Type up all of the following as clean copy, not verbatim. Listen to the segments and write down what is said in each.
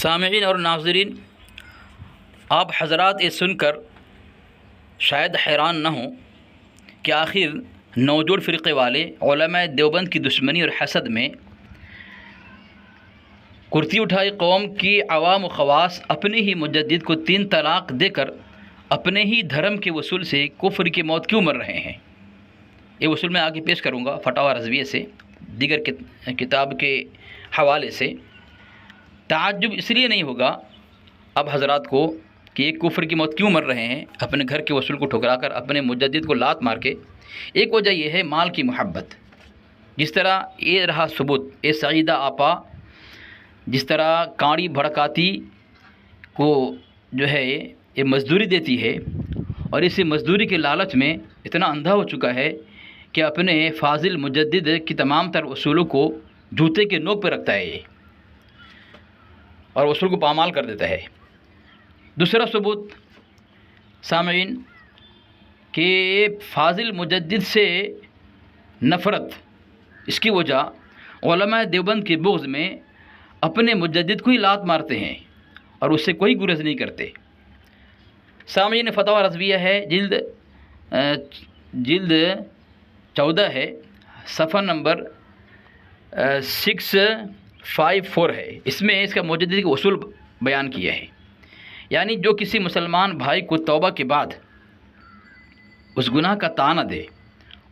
سامعین اور ناظرین، آپ حضرات یہ سن کر شاید حیران نہ ہوں کہ آخر نوجوڑ فرقے والے علماء دیوبند کی دشمنی اور حسد میں کرتی اٹھائی قوم کی عوام و خواص اپنے ہی مجدد کو 3 طلاق دے کر اپنے ہی دھرم کے وصول سے کفر کی موت کیوں مر رہے ہیں۔ یہ وصول میں آگے پیش کروں گا فتاوی رضویہ سے، دیگر کتاب کے حوالے سے۔ تعجب اس لیے نہیں ہوگا اب حضرات کو کہ ایک کفر کی موت کیوں مر رہے ہیں اپنے گھر کے وصول کو ٹھکرا کر، اپنے مجدد کو لات مار کے۔ ایک وجہ یہ ہے مال کی محبت۔ جس طرح یہ رہا ثبوت، اے سعیدہ آپا جس طرح کاڑی بھڑکاتی کو جو ہے یہ مزدوری دیتی ہے، اور اسی مزدوری کے لالچ میں اتنا اندھا ہو چکا ہے کہ اپنے فاضل مجدد کی تمام تر اصولوں کو جوتے کے نوک پہ رکھتا ہے یہ، اور اصول کو پامال کر دیتا ہے۔ دوسرا ثبوت سامعین کہ فاضل مجدد سے نفرت، اس کی وجہ علماء دیوبند کے بغض میں اپنے مجدد کو ہی لات مارتے ہیں اور اس سے کوئی گریز نہیں کرتے۔ سامعین فتاوی رضویہ ہے، جلد 14 ہے، صفحہ نمبر 654 ہے۔ اس میں اس کا مجدد کے اصول بیان کیا ہے، یعنی جو کسی مسلمان بھائی کو توبہ کے بعد اس گناہ کا طعنہ دے،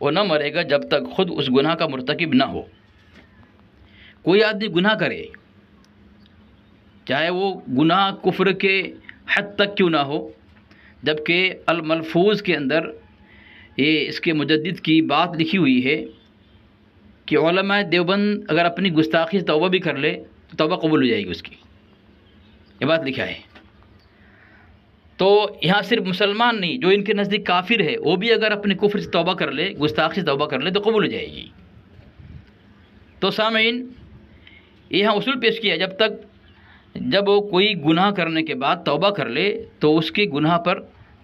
وہ نہ مرے گا جب تک خود اس گناہ کا مرتکب نہ ہو۔ کوئی آدمی گناہ کرے، چاہے وہ گناہ کفر کے حد تک کیوں نہ ہو، جبکہ الملفوظ کے اندر یہ اس کے مجدد کی بات لکھی ہوئی ہے کہ علماء دیوبند اگر اپنی گستاخی سے توبہ بھی کر لے تو توبہ قبول ہو جائے گی اس کی، یہ بات لکھا ہے۔ تو یہاں صرف مسلمان نہیں، جو ان کے نزدیک کافر ہے وہ بھی اگر اپنے کفر سے توبہ کر لے، گستاخی سے توبہ کر لے تو قبول ہو جائے گی۔ تو سامعین یہاں اصول پیش کیا، جب وہ کوئی گناہ کرنے کے بعد توبہ کر لے تو اس کے گناہ پر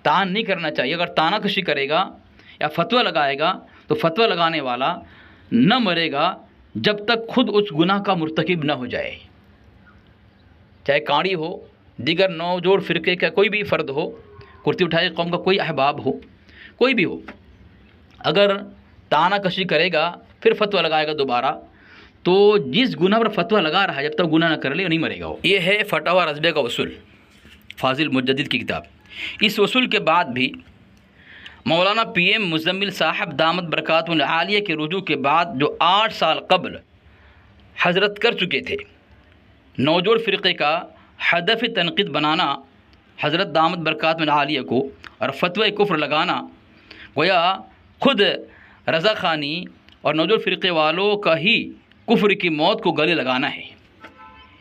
طعن نہیں کرنا چاہیے۔ اگر طعنہ کشی کرے گا یا فتویٰ لگائے گا تو فتویٰ لگانے والا نہ مرے گا جب تک خود اس گناہ کا مرتکب نہ ہو جائے، چاہے کاڑی ہو، دیگر نوجوڑ فرقے کا کوئی بھی فرد ہو، کرتی اٹھائی قوم کا کوئی احباب ہو، کوئی بھی ہو، اگر طعنہ کشی کرے گا پھر فتویٰ لگائے گا دوبارہ، تو جس گناہ پر فتویٰ لگا رہا ہے جب تک گناہ نہ کر لے نہیں مرے گا وہ۔ یہ ہے فتاوی رضویہ کا اصول، فاضل مجدد کی کتاب۔ اس اصول کے بعد بھی مولانا پی ایم مزمل صاحب دامت برکاتہ العالیہ کے رجوع کے بعد جو 8 سال قبل حضرت کر چکے تھے، نوجوڑ فرقے کا ہدف تنقید بنانا حضرت دامت برکاتہ العالیہ کو اور فتوی کفر لگانا، گویا خود رضا خانی اور نوجوڑ فرقے والوں کا ہی کفر کی موت کو گلے لگانا ہے۔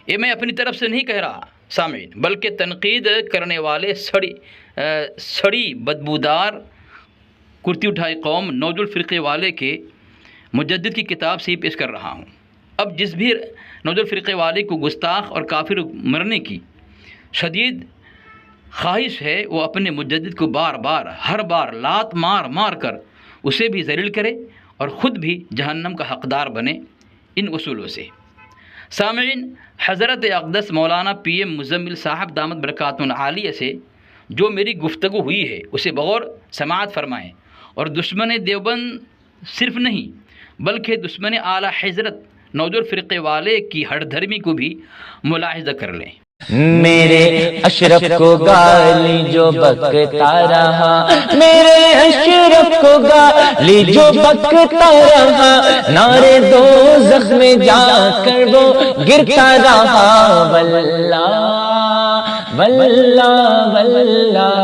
یہ میں اپنی طرف سے نہیں کہہ رہا سامعین، بلکہ تنقید کرنے والے سڑی بدبودار کرتی اٹھائی قوم نوجوڑ فرقے والے کے مجدد کی کتاب سے ہی پیش کر رہا ہوں۔ اب جس بھی نوجوڑ فرقے والے کو گستاخ اور کافر مرنے کی شدید خواہش ہے، وہ اپنے مجدد کو ہر بار لات مار کر اسے بھی ذلیل کرے اور خود بھی جہنم کا حقدار بنے ان اصولوں سے۔ سامعین حضرت اقدس مولانا پی ایم مزمل صاحب دامت برکاتہ العالیہ سے جو میری گفتگو ہوئی ہے اسے بغور سماعت فرمائیں، اور دشمن دیوبند صرف نہیں بلکہ دشمن اعلیٰ حضرت نوجوڑ فرقے والے کی ہر دھرمی کو بھی ملاحظہ کر لیں۔ میرے اشرف کو گالی جو بکتا رہا، میرے اشرف کو گالی جو بکتا رہا، نعرے دوزخ میں جا کر وہ گرتا رہا۔ واللہ واللہ واللہ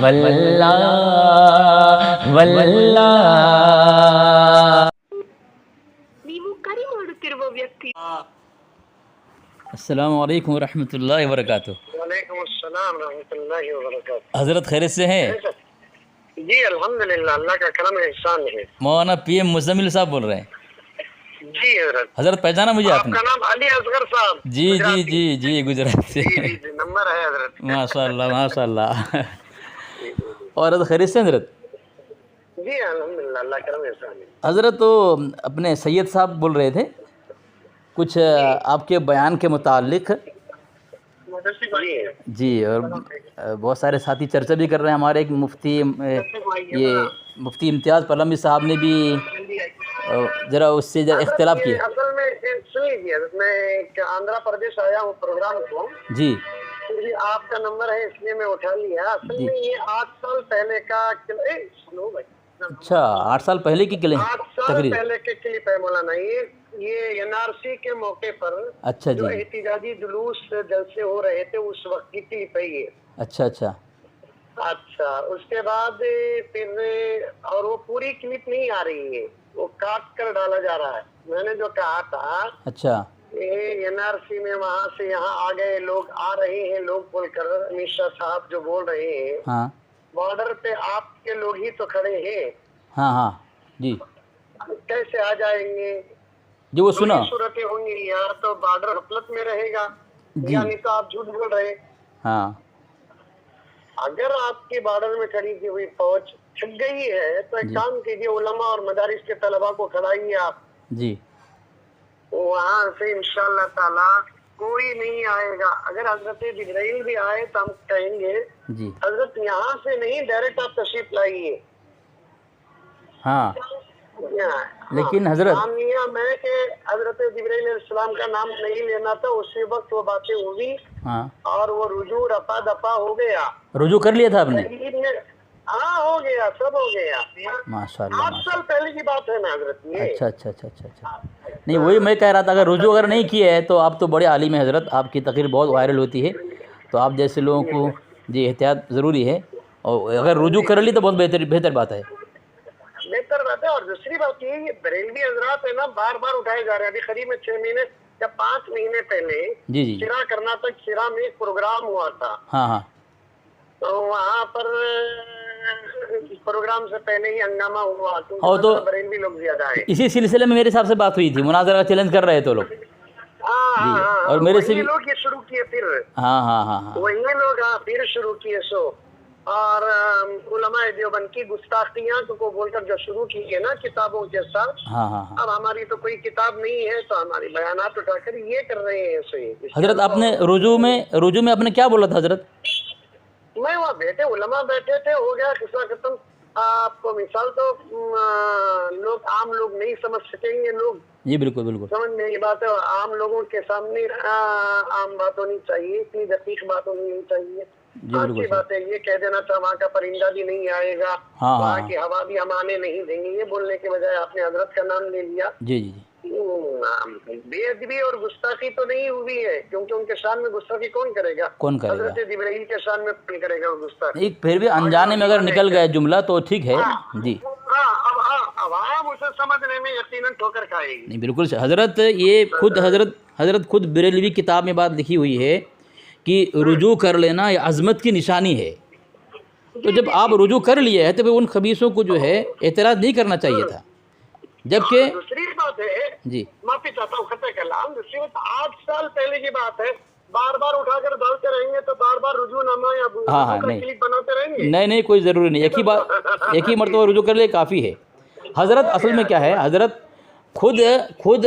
واللہ واللہ۔ السلام علیکم ورحمۃ اللہ وبرکاتہ۔ وعلیکم السلام ورحمۃ اللہ وبرکاتہ۔ حضرت خیریت سے ہیں؟ جی الحمدللہ، اللہ کا کرم احسان ہے۔ مولانا پی ایم مزمل صاحب بول رہے ہیں؟ جی حضرت پہچانا مجھے آپ آپ نے؟ کا نام علی اصغر صاحب؟ جی گجرات سے۔ جی نمبر ہے حضرت۔ ماشاء اللہ۔ اور حضرت خیریت سے حضرت؟ جی الحمدللہ، اللہ کرم احسان ہے۔ حضرت تو اپنے سید صاحب بول رہے تھے، کچھ آپ کے بیان کے متعلق جی، اور بہت سارے ساتھی چرچا بھی کر رہے ہیں. ہمارے ایک مفتی یہ مفتی امتیاز پلمبی صاحب نے بھی ذرا اس سے ذرا اختلاف کیا. اصل میں سن لیجیے، میں آندھرا پردیش آیا ہوں پروگرام کو، جی پھر بھی آپ کا نمبر ہے اس لیے میں اٹھا لیا. اصل میں یہ 8 سال پہلے کا سنو بھائی، اچھا 8 سال پہلے کی 8 سال پہلے کے کلپ ہے مولانا. یہ NRC کے موقع پر اچھا جو جی، احتجاجی جلوس جلسے ہو رہے تھے اس وقت کی کلپ ہے یہ. اچھا اچھا اچھا، اس کے بعد پھر اور وہ پوری کلپ نہیں آ رہی ہے، وہ کاٹ کر ڈالا جا رہا ہے. میں نے جو کہا تھا اچھا NRC میں وہاں سے یہاں آ گئے لوگ، آ رہے ہیں لوگ بول کر، امت شاہ صاحب جو بول رہے ہیں ہاں بارڈر پہ آپ کے لوگ ہی تو کھڑے ہیں، ہاں ہاں جی کیسے آ جائیں گے؟ جی وہ سنا. صورتیں ہوں گی، یا تو بارڈر غفلت میں رہے گا جی یا نہیں تو آپ جھوٹ بول رہے. ہاں اگر آپ کی بارڈر میں کھڑی کی ہوئی فوج چھک گئی ہے تو ایک کام کیجیے، علماء اور مدارس کے طلباء کو کھڑائیے آپ، جی وہاں سے انشاءاللہ تعالی کوئی نہیں آئے گا. اگر حضرت جبرائیل بھی آئے تو ہم کہیں گے جی حضرت یہاں سے نہیں، ڈائریکٹ آپ تشریف لائیے. ہاں لیکن حضرت نام لیا میں کہ حضرت جبرائیل علیہ السلام کا نام نہیں لینا تھا، اسی وقت وہ باتیں ہوئی ہاں اور وہ رجوع رفع دفع ہو گیا. رجوع کر لیا تھا آپ نے؟ ہاں ہو گیا، سب ہو گیا. ماشاء اللہ 8 سال پہلے کی بات ہے نا حضرت یہ. اچھا اچھا اچھا اچھا اچھا. نہیں وہی میں کہہ رہا تھا، اگر رجوع اگر نہیں کیے ہے تو آپ تو بڑے عالم ہیں حضرت، آپ کی تقریر بہت وائرل ہوتی ہے، تو آپ جیسے لوگوں کو جی احتیاط ضروری ہے، اور اگر رجوع کر لی تو بہت بہتر بات ہے. بہتر بات ہے. اور دوسری بات یہ بریلوی حضرات ہے نا بار بار اٹھائے جا رہے ہیں. ابھی قریب میں 6 مہینے یا 5 مہینے پہلے جی جی شیرا کرناٹک شیرا میں ایک پروگرام ہوا تھا، ہاں ہاں تو وہاں پر پروگرام سے پہلے ہی ہنگامہ ہوا اور کیونکہ تو بریلوی لوگ زیادہ ہیں. اسی سلسلے میں میرے حساب سے بات ہوئی تھی، مناظرہ کا چیلنج کر رہے تھے لوگ. جی اور میرے سے وہی بھی لوگ یہ شروع کیے، پھر ہاں ہاں ہاں ہاں وہی لوگ پھر شروع کیے سو. اور علماء دیوبند کی گستاخیاں کو بول کر جو شروع کی ہے نا کتابوں کے ساتھ، ہاں ہاں ہاں. اب ہماری تو کوئی کتاب نہیں ہے تو ہماری بیانات اٹھا کر یہ کر رہے ہیں. ایسے حضرت آپ نے رجوع میں آپ نے کیا بولا تھا حضرت؟ میں وہاں بیٹھے علماء بیٹھے تھے، ہو گیا قصہ ختم. آپ کو مثال تو لوگ عام لوگ نہیں سمجھ سکیں گے، لوگ جی بالکل بالکل سمجھنے کی بات ہے. عام لوگوں کے سامنے عام بات ہونی چاہیے، اتنی دقیق بات ہونی چاہیے. جی بالکل اچھی بات ہے، یہ کہہ دینا تھا وہاں کا پرندہ بھی نہیں آئے گا، ہاں ہاں وہاں کی ہوا بھی ہم آنے نہیں دیں گے، یہ بولنے کے بجائے آپ نے حضرت کا نام لے لیا. جی جی جی بے ادبی اور گستاخی تو نہیں ہوئی ہے، کیونکہ ان کے شان میں گستاخی کون کرے گا؟ کون کرے گا؟ حضرت جبرائیل کے شان میں کون کرے گا وہ گستاخی؟ ایک پھر بھی انجانے میں اگر نکل گئے جملہ تو ٹھیک ہے. جی ہاں اب عوام اسے سمجھنے میں یقیناً ٹھوکر کھائے گی. نہیں بالکل حضرت، یہ خود حضرت خود بریلوی کتاب میں بات لکھی ہوئی ہے کہ رجوع کر لینا یہ عظمت کی نشانی ہے. تو جب آپ رجوع کر لیے ہیں تو پھر ان خبیثوں کو جو ہے اعتراض نہیں کرنا چاہیے تھا. جبکہ دوسری بات ہے، جی معافی چاہتا ہوں خطا کلام، دوسری بات 8 سال پہلے کی بات ہے. بار بار اٹھا کر ڈالتے رہیں گے تو بار بار رجوع نامہ یا ہاں ہاں رجوع کا نہیں کلپ بناتے رہیں گے. نہیں کوئی ضروری نہیں، ایک ہی مرتبہ رجوع کر لے کافی ہے. حضرت اصل میں کیا ہے، حضرت خود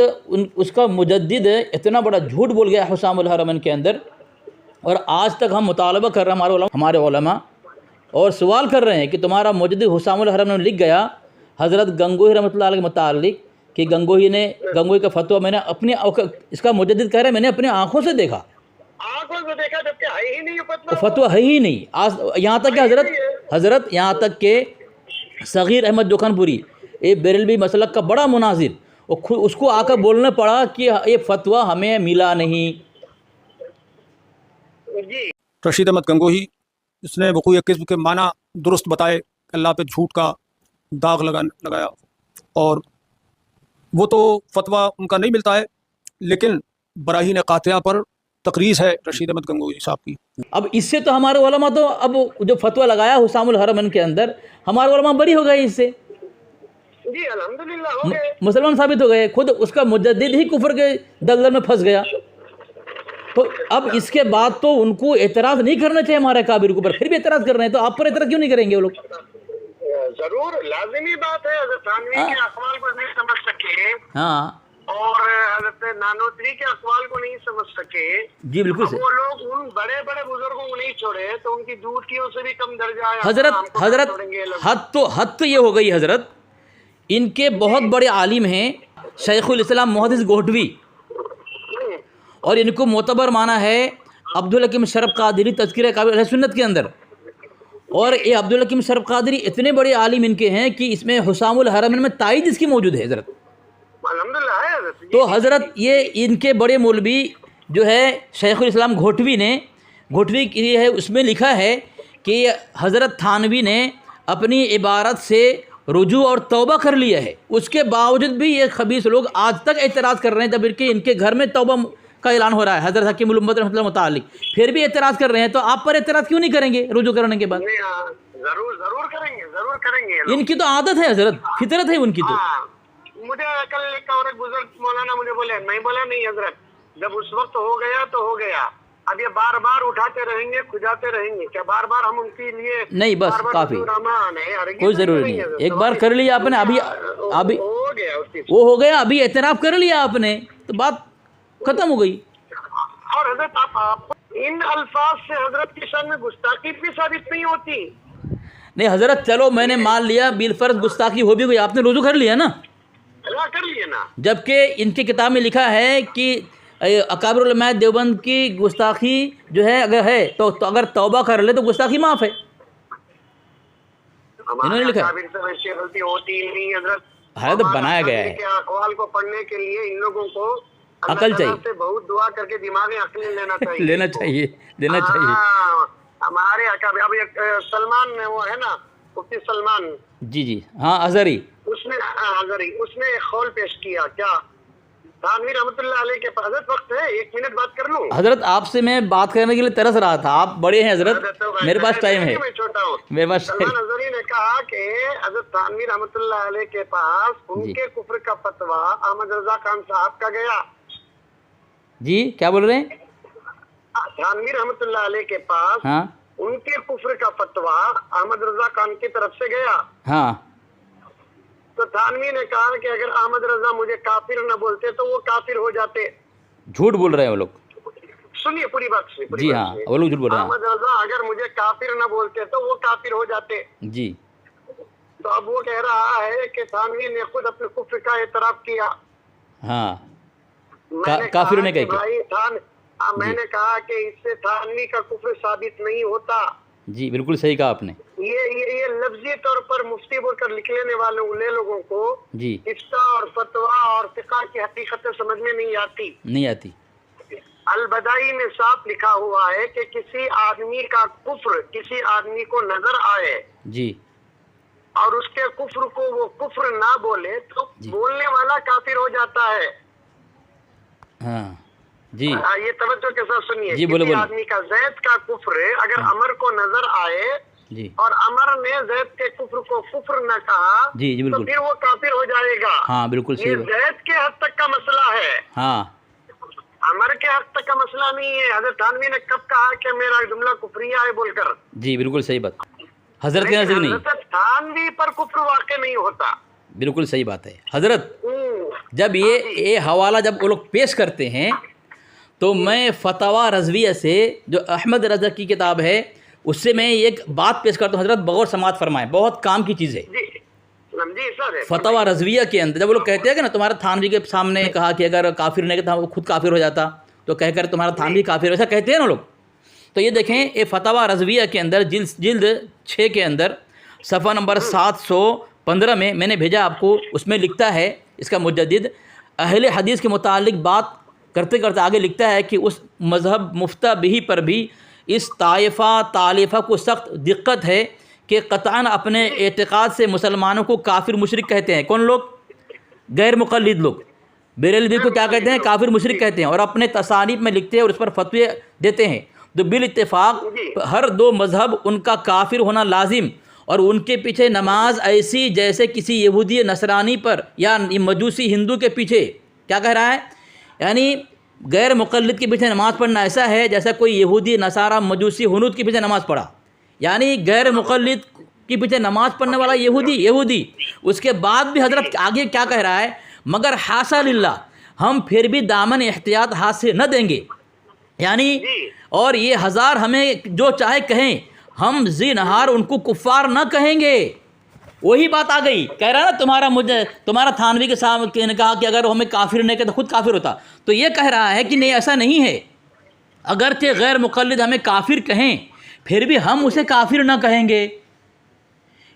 اس کا مجدد اتنا بڑا جھوٹ بول گیا حسام الحرمین کے اندر، اور آج تک ہم مطالبہ کر رہے ہیں ہمارے علماء، اور سوال کر رہے ہیں کہ تمہارا مجدد حسام الحرمین لکھ گیا حضرت گنگوہی رحمۃ اللہ علیہ کے متعلق کہ گنگوہی کا فتویٰ میں نے اس کا مجدد کہہ رہا ہے میں نے اپنی آنکھوں سے دیکھا، آنکھوں سے دیکھا جبکہ ہے ہی نہیں وہ فتویٰ ہے ہی نہیں. یہاں تک کہ حضرت یہاں تک کہ صغیر احمد جوکھن پوری ایک بریلوی مسلک کا بڑا مناظر، اس کو آ کر بولنا پڑا کہ یہ فتویٰ ہمیں ملا نہیں. جی رشید احمد گنگوہی، اس نے وقوع قسم کے معنی درست بتائے، اللہ پہ جھوٹ کا داغ لگایا، اور وہ تو فتویٰ ان کا نہیں ملتا ہے، لیکن براہین قاطعہ پر تقریض ہے رشید احمد گنگوہی صاحب کی. اب اس سے تو ہمارے علماء تو اب جو فتویٰ لگایا حسام الحرمین کے اندر، ہمارے علماء بری ہو گئے اس سے، جی الحمدللہ ہو گئے، مسلمان ثابت ہو گئے. خود اس کا مجدد ہی کفر کے دلدل میں پھنس گیا. تو اب اس کے بعد تو ان کو اعتراض نہیں کرنا چاہیے ہمارے کابر کے اوپر، پھر بھی اعتراض کر رہے ہیں، تو آپ پر اعتراض کیوں نہیں کریں گے وہ لوگ؟ ضرور لازمی بات ہے. حضرت تھانوی کے اقوال کو نہیں سمجھ سکے ہاں اور حضرت نانوتری کے اقوال کو نہیں سمجھ سکے، جی بالکل اب صحیح. وہ لوگ ان بڑے بڑے بزرگوں کو نہیں چھوڑے تو ان کی دوستیوں سے بھی کم درجہ آیا. حضرت حد تو یہ ہو گئی حضرت، ان کے بہت بڑے عالم ہیں شیخ الاسلام محدث گوہٹوی، اور ان کو معتبر مانا ہے عبدالحکیم شرف قادری تذکرہ کابل اہل سنت کے اندر. اور یہ عبدالحکیم شرف قادری اتنے بڑے عالم ان کے ہیں کہ اس میں حسام الحرمین میں تائید اس کی موجود ہے حضرت. الحمدللہ ہے حضرت. تو حضرت یہ ان کے بڑے مولوی جو ہے شیخ الاسلام گھوٹوی نے گھوٹوی کی ہے، اس میں لکھا ہے کہ حضرت تھانوی نے اپنی عبارت سے رجوع اور توبہ کر لیا ہے، اس کے باوجود بھی یہ خبیث لوگ آج تک اعتراض کر رہے ہیں، جبکہ ان کے گھر میں توبہ کا اعلان ہو رہا ہے حضرت حکیم الامت رحمۃ اللہ متعلق، پھر بھی اعتراض کر رہے ہیں. تو آپ پر اعتراض کیوں نہیں کریں گے رجوع کرنے کے بعد؟ ضرور کریں گے، ضرور کریں گے. ان کی تو عادت ہے حضرت، فطرت ہے ان کی تو. مجھے کل ایک اور ایک بزرگ مولانا مجھے بولے، میں بولا نہیں حضرت، جب اس وقت ہو گیا تو ہو گیا، اب یہ بار بار اٹھاتے رہیں گے، کھجاتے رہیں گے، کیا بار بار ہم ان کے لیے نہیں، بس کافی، کوئی ضروری نہیں ہے. ایک بار کر لیا آپ نے، ابھی ہو گیا، وہ ہو گیا، ابھی اعتراف کر لیا آپ نے تو بات ختم ہو گئی. اور حضرت آپ ان الفاظ سے حضرت کی شان میں گستاخی بھی ثابت نہیں ہوتی. نہیں حضرت، چلو میں نے مان لیا بالفرض گستاخی ہو بھی گئی، آپ نے رجوع کر لیا نا، کر لیے نا. جبکہ ان کی کتاب میں لکھا ہے کہ اکابر علماء دیوبند کی گستاخی جو ہے اگر ہے تو اگر توبہ کر لے تو گستاخی معاف ہے. انہوں نے لکھا ویسی غلطی ہوتی نہیں حضرت. حضرت بنایا گیا ہے. اقوال کو پڑھنے کے لیے ان لوگوں کو عقل چاہیے، سے بہت دعا کر کے دماغی عقل لینا چاہیے. لینا چاہیے. ہمارے اب سلمان میں وہ ہے نا مفتی سلمان، جی ہاں ازہری، اس نے ایک قول پیش کیا. کیا تھانوی رحمۃ اللہ علیہ کے پاس حضرت وقت ہے؟ 1 منٹ بات کر لوں حضرت؟ آپ سے میں بات کرنے کے لیے ترس رہا تھا، آپ بڑے ہیں حضرت، میرے پاس ٹائم ہے. میں چھوٹا ہوں. میرے پاس سلمان ازہری نے کہا کہ حضرت تھانوی رحمۃ اللہ علیہ کے پاس ان کے کفر کا فتویٰ احمد رضا خان صاحب کا گیا. جی کیا بول رہے ہیں؟ تھانوی رحمۃ اللہ علیہ کے پاس ہاں ان کے کفر کا فتویٰ احمد رضا خان کی طرف سے گیا. ہاں. تو تھانوی نے کہا کہ اگر احمد رضا مجھے کافر نہ بولتے تو وہ کافر ہو جاتے. جھوٹ بول رہے ہیں وہ لوگ. سنیے پوری بات سے. جی ہاں وہ لوگ جھوٹ بول رہے ہیں. احمد رضا اگر مجھے کافر نہ بولتے تو وہ کافر ہو جاتے. جی. تو اب وہ کہہ رہا ہے کہ تھانوی نے خود اپنے کفر کا اعتراف کیا. ہاں کافر نے کہا کہ میں نے کہا کہ اس سے تھانوی کا کفر ثابت نہیں ہوتا. جی بالکل صحیح کہا آپ نے. یہ لفظی طور پر مفتی بول کر لکھ لینے والوں لوگوں کو جی افتاء اور فتویٰ اور فقہ کی حقیقتیں سمجھ میں نہیں آتی. البدائی میں صاف لکھا ہوا ہے کہ کسی آدمی کا کفر کسی آدمی کو نظر آئے جی اور اس کے کفر کو وہ کفر نہ بولے تو بولنے والا کافر ہو جاتا ہے. ہاں جی یہ توجہ کے ساتھ سنیے. جی بولے کسی آدمی کا زید کا کفر اگر عمر کو نظر آئے جی اور عمر نے زید کے کفر کو کفر نہ کہا جی تو بالکل. پھر وہ کافر ہو جائے گا. ہاں بالکل یہ صحیح. زید کے حد تک کا مسئلہ ہے، ہاں عمر کے حد تک کا مسئلہ نہیں ہے. حضرت تھانوی نے کب کہا کہ میرا جملہ کفریہ ہے بول کر؟ جی بالکل صحیح بات. حضرت کے نزدیک نہیں. حضرت تھانوی پر کفر واقع نہیں ہوتا. بالکل صحیح بات ہے حضرت. جب یہ حوالہ جب وہ لوگ پیش کرتے ہیں تو میں فتاوی رضویہ سے جو احمد رضا کی کتاب ہے اس سے میں ایک بات پیش کرتا ہوں. حضرت بغور سماعت فرمائیں، بہت کام کی چیز ہے. جی سر. فتاوی رضویہ کے اندر جب وہ لوگ کہتے ہیں کہ نا تمہارا تھانوی کے سامنے کہا کہ اگر کافر نہیں کہتا وہ خود کافر ہو جاتا تو کہہ کر تمہارا تھانوی کافر، ایسا کہتے ہیں نا لوگ. تو یہ دیکھیں یہ فتاوی رضویہ کے اندر جلد 6 کے اندر صفحہ نمبر 715 میں نے بھیجا آپ کو. اس میں لکھتا ہے اس کا مجدد اہل حدیث کے متعلق بات کرتے کرتے آگے لکھتا ہے کہ اس مذہب مفتہ بہی پر بھی اس طائفہ کو سخت دقت ہے کہ قطعاً اپنے اعتقاد سے مسلمانوں کو کافر مشرک کہتے ہیں. کون لوگ؟ غیر مقلد لوگ. بریلوی کو کیا کہتے ہیں؟ کافر مشرک کہتے ہیں، اور اپنے تصانیف میں لکھتے ہیں اور اس پر فتوے دیتے ہیں. تو بالاتفاق ہر 2 مذہب ان کا کافر ہونا لازم، اور ان کے پیچھے نماز ایسی جیسے کسی یہودی نصرانی پر یا مجوسی ہندو کے پیچھے. کیا کہہ رہا ہے؟ یعنی غیر مقلد کے پیچھے نماز پڑھنا ایسا ہے جیسا کوئی یہودی نصارہ مجوسی ہنود کے پیچھے نماز پڑھا. یعنی غیر مقلد کے پیچھے نماز پڑھنے والا یہودی. اس کے بعد بھی حضرت آگے کیا کہہ رہا ہے؟ مگر حاصل اللہ ہم پھر بھی دامن احتیاط ہاتھ سے نہ دیں گے، یعنی اور یہ ہزار ہمیں جو چاہے کہیں، ہم ذی نہار ان کو کفار نہ کہیں گے۔ وہی بات آ گئی، کہہ رہا نا تمہارا تھانوی کے سامنے نے کہا کہ اگر ہمیں کافر نہیں کہتے تو خود کافر ہوتا، تو یہ کہہ رہا ہے کہ نہیں ایسا نہیں ہے، اگرچہ غیر مقلد ہمیں کافر کہیں پھر بھی ہم اسے کافر نہ کہیں گے،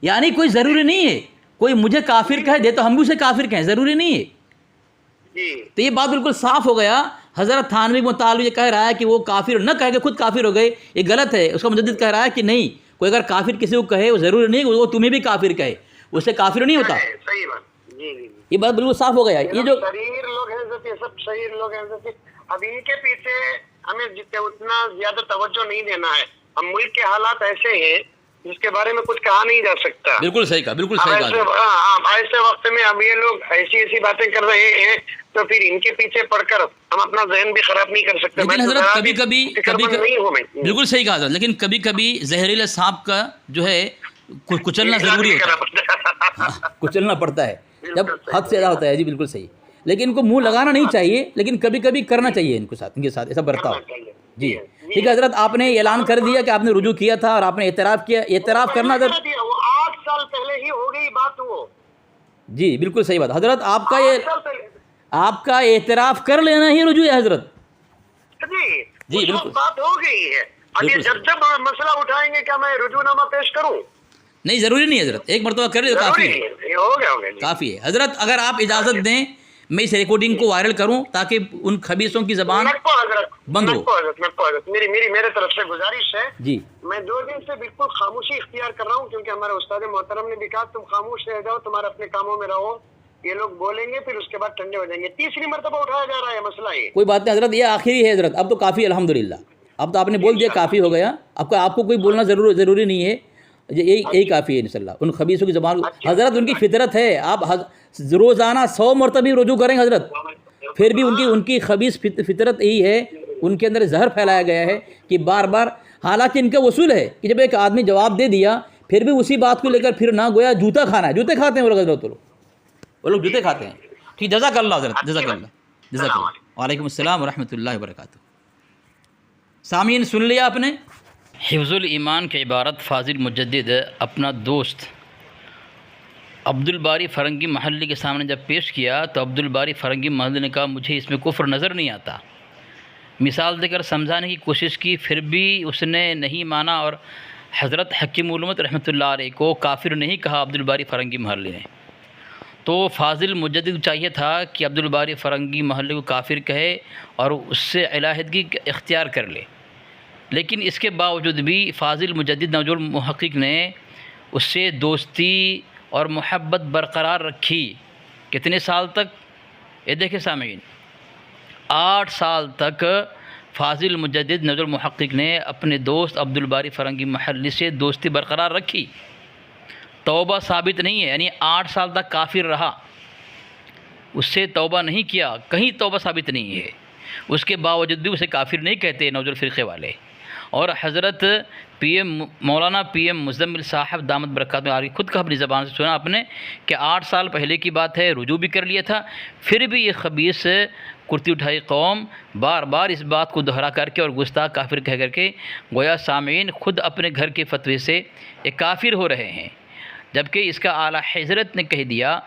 یعنی کوئی ضروری نہیں ہے کوئی مجھے کافر کہہ دے تو ہم بھی اسے کافر کہیں، ضروری نہیں ہے۔ تو یہ بات بالکل صاف ہو گیا۔ حضرت تھانوی مطالب یہ کہہ رہا ہے کہ وہ کافر نہ کہہ کے خود کافر ہو گئے، یہ غلط ہے۔ اس کا مجدد کہہ رہا ہے کہ نہیں، کوئی اگر کافر کسی کو کہے وہ ضروری نہیں وہ تمہیں بھی کافر کہے، اسے کافر نہیں ہوتا۔ صحیح بات، یہ بات بالکل صاف ہو گیا۔ یہ جو شریر لوگ ہیں، سب شریر لوگ ہیں، اب ان کے پیچھے ہمیں اتنا زیادہ توجہ نہیں دینا ہے۔ ہم ملک کے حالات ایسے ہیں جس کے بارے میں کچھ کہا نہیں جا سکتا۔ بالکل صحیح کہا، بالکل صحیح کہا۔ ایسے وقت میں اب یہ لوگ ایسی ایسی باتیں کر رہے ہیں تو پھر ان کے پیچھے پڑ کر ہم اپنا ذہن بھی خراب نہیں کر سکتے۔ لیکن حضرت کبھی بالکل صحیح کہا حضرت، لیکن کبھی کبھی زہریلا سانپ کا جو ہے کچلنا ضروری ہوتا ہے، کچلنا پڑتا ہے جب حد سے زیادہ ہوتا ہے۔ جی بالکل صحیح، لیکن ان کو منہ لگانا نہیں چاہیے، لیکن کبھی کبھی کرنا چاہیے ان کے ساتھ ایسا برتاؤ۔ جی ٹھیک ہے حضرت، آپ نے اعلان کر دیا کہ آپ نے رجوع کیا تھا اور آپ نے اعتراف کیا۔ اعتراف کرنا حضرت 8 سال پہلے ہی ہو گئی بات وہ۔ جی بالکل صحیح بات حضرت، آپ کا اعتراف کر لینا ہی رجوع ہے حضرت۔ جی بالکل بات ہو گئی ہے۔ ابھی جب مسئلہ اٹھائیں گے کیا میں رجوع نامہ پیش کروں؟ نہیں ضروری نہیں حضرت، ایک مرتبہ کر لے تو کافی ہے، ہو گیا کافی ہے حضرت۔ اگر آپ اجازت دیں میں اس ریکارڈنگ کو وائرل کروں تاکہ ان خبیثوں کی زبان بند ہو۔ میرے طرف سے گزارش ہے، جی میں 2 دن سے بالکل خاموشی اختیار کر رہا ہوں، کیونکہ ہمارے استاد محترم نے بھی کہا تم خاموش رہ جاؤ، تمہارے اپنے کاموں میں رہو، یہ لوگ بولیں گے پھر اس کے بعد ٹھنڈے ہو جائیں گے۔ تیسری مرتبہ اٹھایا جا رہا ہے مسئلہ یہ۔ کوئی بات نہیں حضرت، یہ آخری ہے حضرت، اب تو کافی ہے الحمدللہ، اب تو آپ نے بول دیا کافی ہو گیا، آپ کو کوئی بولنا ضروری نہیں ہے، یہی کافی ہے انشاءاللہ۔ ان خبیثوں کی زبان حضرت ان کی فطرت ہے، آپ روزانہ 100 مرتبہ رجوع کریں حضرت، پھر بھی ان کی خبیث فطرت یہی ہے، ان کے اندر زہر پھیلایا گیا ہے کہ بار بار، حالانکہ ان کا اصول ہے کہ جب ایک آدمی جواب دے دیا پھر بھی اسی بات کو لے کر پھر نہ گویا جوتا کھانا ہے، جوتے کھاتے ہیں وہ لوگ حضرت، وہ لوگ جوتے کھاتے ہیں۔ ٹھیک، جزاک اللہ حضرت، جزاک اللہ۔ وعلیکم السلام ورحمۃ اللہ وبرکاتہ۔ سامعین سن لیا آپ نے، حفظ الایمان کی عبارت فاضل مجدد اپنا دوست عبدالباری فرنگی محلی کے سامنے جب پیش کیا تو عبدالباری فرنگی محلی نے کہا مجھے اس میں کفر نظر نہیں آتا، مثال دے کر سمجھانے کی کوشش کی، پھر بھی اس نے نہیں مانا اور حضرت حکیم علومت رحمۃ اللہ علیہ کو کافر نہیں کہا عبدالباری فرنگی محلی نے۔ تو فاضل مجدد چاہیے تھا کہ عبدالباری فرنگی محلی کو کافر کہے اور اس سے علیحدگی اختیار کر لے، لیکن اس کے باوجود بھی فاضل مجدد نوجوان محقق نے اس سے دوستی اور محبت برقرار رکھی۔ کتنے سال تک؟ یہ دیکھیں سامعین، 8 سال تک فاضل مجدد نوجوان محقق نے اپنے دوست عبدالباری فرنگی محلی سے دوستی برقرار رکھی، توبہ ثابت نہیں ہے، یعنی 8 سال تک کافر رہا، اس سے توبہ نہیں کیا، کہیں توبہ ثابت نہیں ہے، اس کے باوجود بھی اسے کافر نہیں کہتے نوجوان فرقے والے۔ اور حضرت مولانا پی ایم مزمل صاحب دامت برکاتہ عالیہ خود کا اپنی زبان سے سنا آپ نے کہ 8 سال پہلے کی بات ہے، رجوع بھی کر لیا تھا، پھر بھی یہ خبیث کرتی اٹھائی قوم بار بار اس بات کو دہرا کر کے اور گستاخ کافر کہہ کر کے گویا سامعین خود اپنے گھر کے فتوے سے ایک کافر ہو رہے ہیں، جبکہ اس کا اعلیٰ حضرت نے کہہ دیا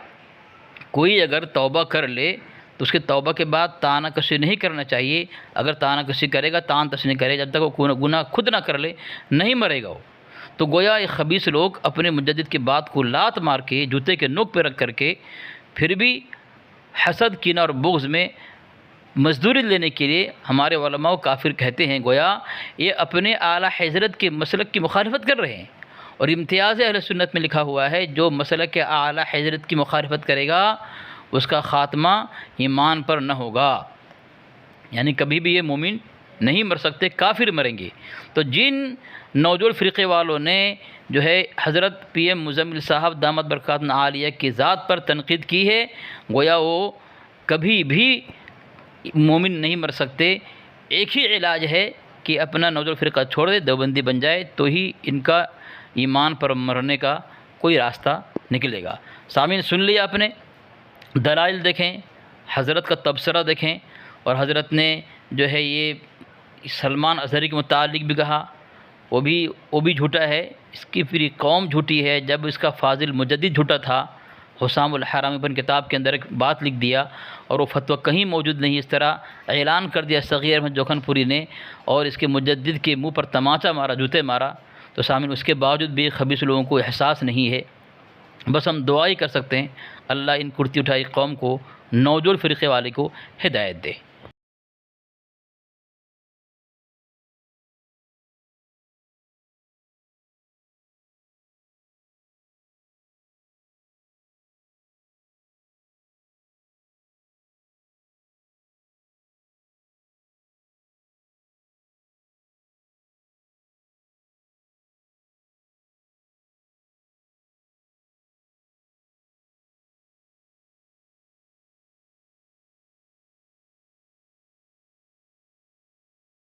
کوئی اگر توبہ کر لے تو اس کے توبہ کے بعد تانہ کشی نہیں کرنا چاہیے، اگر تانہ کشی کرے گا تان تشنی کرے جب تک وہ گناہ خود نہ کر لے نہیں مرے گا وہ۔ تو گویا یہ خبیث لوگ اپنے مجدد کی بات کو لات مار کے جوتے کے نوک پہ رکھ کر کے پھر بھی حسد کینہ اور بغض میں مزدوری لینے کے لیے ہمارے علماء کافر کہتے ہیں، گویا یہ اپنے اعلیٰ حضرت کے مسلک کی مخالفت کر رہے ہیں۔ اور امتیاز اہل سنت میں لکھا ہوا ہے جو مسلک کے اعلیٰ حضرت کی مخالفت کرے گا اس کا خاتمہ ایمان پر نہ ہوگا، یعنی کبھی بھی یہ مومن نہیں مر سکتے، کافر مریں گے۔ تو جن نوجوان فرقے والوں نے جو ہے حضرت پی ایم مزمل صاحب دامت برکاتہ عالیہ کی ذات پر تنقید کی ہے، گویا وہ کبھی بھی مومن نہیں مر سکتے۔ ایک ہی علاج ہے کہ اپنا نوجوان فرقہ چھوڑ دے، دیوبندی بن جائے، تو ہی ان کا ایمان پر مرنے کا کوئی راستہ نکلے گا۔ سامعین سن لیا آپ نے، دلائل دیکھیں، حضرت کا تبصرہ دیکھیں، اور حضرت نے جو ہے یہ سلمان اظہری کے متعلق بھی کہا، وہ بھی جھوٹا ہے، اس کی پوری قوم جھوٹی ہے۔ جب اس کا فاضل مجدد جھوٹا تھا، حسام الحرامی اپنی کتاب کے اندر ایک بات لکھ دیا اور وہ فتویٰ کہیں موجود نہیں، اس طرح اعلان کر دیا صغیر احمد جوکھن پوری نے، اور اس کے مجدد کے منہ پر تماچا مارا، جوتے مارا۔ تو سامعین، اس کے باوجود بھی خبیث لوگوں کو احساس نہیں ہے۔ بس ہم دعا ہی کر سکتے ہیں، اللہ ان کرتی اٹھائی قوم کو، نوجوان فرقے والے کو ہدایت دے۔